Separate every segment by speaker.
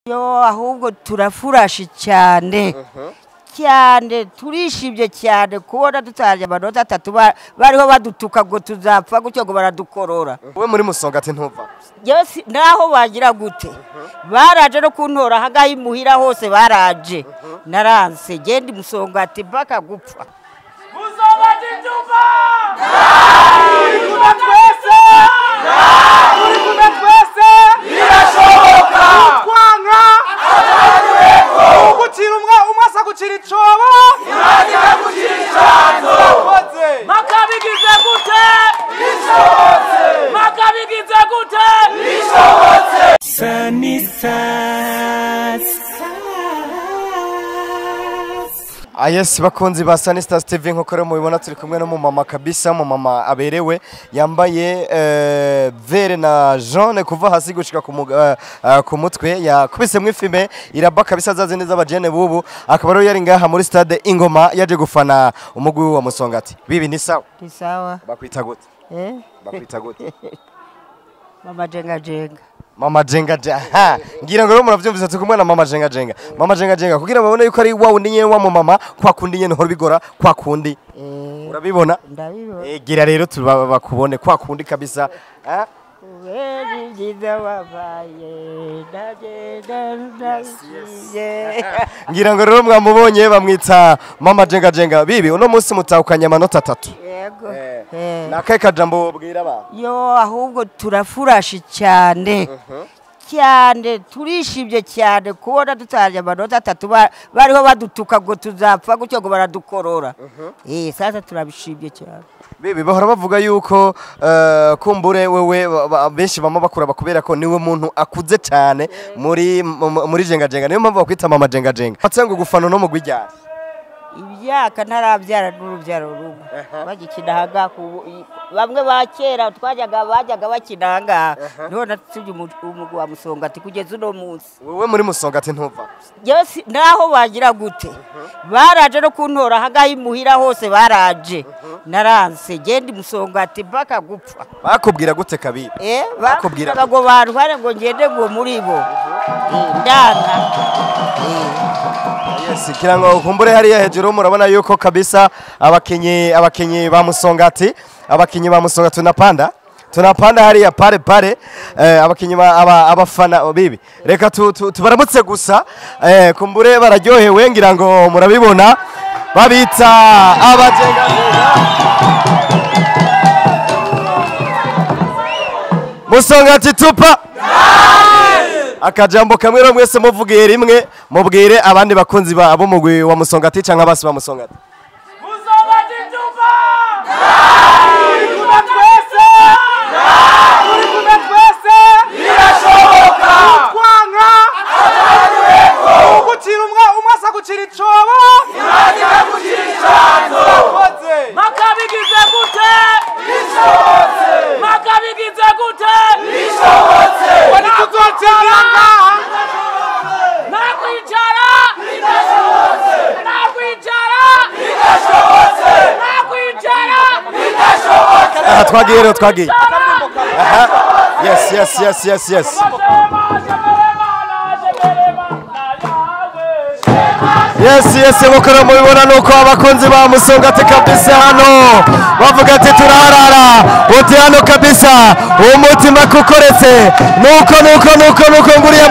Speaker 1: Yo ahubwo turafurashe cyane cyane turishimye cyane kubona dutaje amanota 3 bariho badutuka ngo tuzapfa gutyo ngo baradukorora.
Speaker 2: Wowe muri Musongati ntuva
Speaker 1: Yesi naho bagira gute baraje no kuntora hagaye muhira hose baraje naranse gende Musongati mpaka gupfa.
Speaker 3: Musongati tuva kuna twese kuna twese birashoboka kwanga gukira umwasa gukira icobo imagira gukira icanzo makabigize gute bishobotse makabigize gute bishobotse
Speaker 2: Yes bakunzi ba Sanistas TV nko kore mubibona turi kumwe no mu mama kabisa mu mama aberewe yambaye vere na jaune kuva hasi gushika ku mutwe yakubise mwifime iraba kabisa zaze neza abajene bubu akaba rero yari ngaha muri stade Ingoma yaje gufana umugwi wa Musongati bibi ni sawa
Speaker 1: Ni sawa
Speaker 2: bakwita gute bakwita gute
Speaker 1: Mama Jengajenga
Speaker 2: Mama Jengajenga ngira ngo muravyumvise tukumwe na Mama Jengajenga Mama Jengajenga kugira babone yuko ari wa undi nyewe wa mu mama kwa kundi nyene horo bigora kwa kundi urabibona
Speaker 1: ndabibona
Speaker 2: gira rero tubakubone kwa kundi kabisa ngira ngo rero mwamubonye bamwita Mama Jengajenga bibi uno munsi mutahukanye amanota 3
Speaker 1: yego
Speaker 2: nakaye kajambo bwira ba
Speaker 1: yo ahubwo turafurashe cyane cyane turishimye cyane kubona dutaje amanota 3 bariho badutuka ngo tuzapfa gutyo ngo baradukorora sasa turabishimye cyane
Speaker 2: bibi bahora bavuga yuko kumbure wewe benshi bama bakura bakubera ko niwe muntu akuze cyane muri Jengajenga niyo mpamvu bakwita Mama Jengajenga atsengo gufana no mugwijyana
Speaker 1: ibyaka ntarabyara n'urubyaro rumwe bagikinahaga bamwe bakera bajyaga bakinahaga none tujye umugwi wa Musongati kugeza uno munsi.
Speaker 2: Wowe muri Musongati ntuva
Speaker 1: Yesi naho bagira gute baraje no kuntora hagaye muhira hose baraje naranse gende Musongati mpaka gupfa.
Speaker 2: Bakubwira gute kabibi
Speaker 1: bakubwira ngo bantware ngo ngende ngo muri bo ndana
Speaker 2: Yes kirango kumbure hariya hejuru murabona yuko kabisa abakenyi ba Musongati tunapanda hariya pare abakenyi abafana bibi reka tubaramutse gusa kumbure bararyohewe ngira ngo murabibona babita Abajengajenga Musongati tupa akajambo kamwe ro mwese muvugiye rimwe mubwire abandi bakunzi babo mugwi wa Musongati canka basi ba Musongati
Speaker 3: Musongati tuva kuna twese kuna twese birashoboka kwanga gukira umwasa gukira icobo imagira gukira icanzo makabigize gute bishobotse makabigize gute bishobotse wani tuzotsanga nakwicara bidashobotse nakwicara bidashobotse nakwicara bidashobotse
Speaker 2: twagiye yes Yes mukora mubibona nuko abakunzi ba Musongati kabisa hano bavuga ati turaharara uti hano kabisa umutima kukoretse nuko nguriya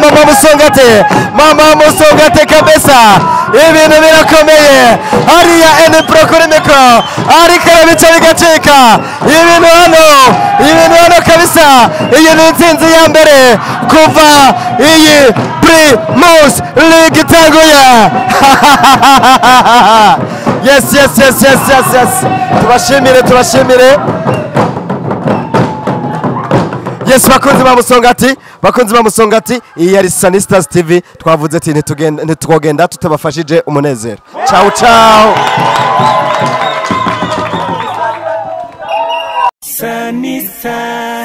Speaker 2: mama Musongati kabisa ibintu birakomeye hariya NPro kuri mikro ariko arabica bigacika ibintu hano kabisa iyi ni intsinzi ya mbere kuva iyi Primus League itanguye yes tubashimire yes bakunzi ba Musongati iyi yari Sanistas TV twavuze ati ntitugenda tutabafashije umunezero ciao
Speaker 4: Sanistas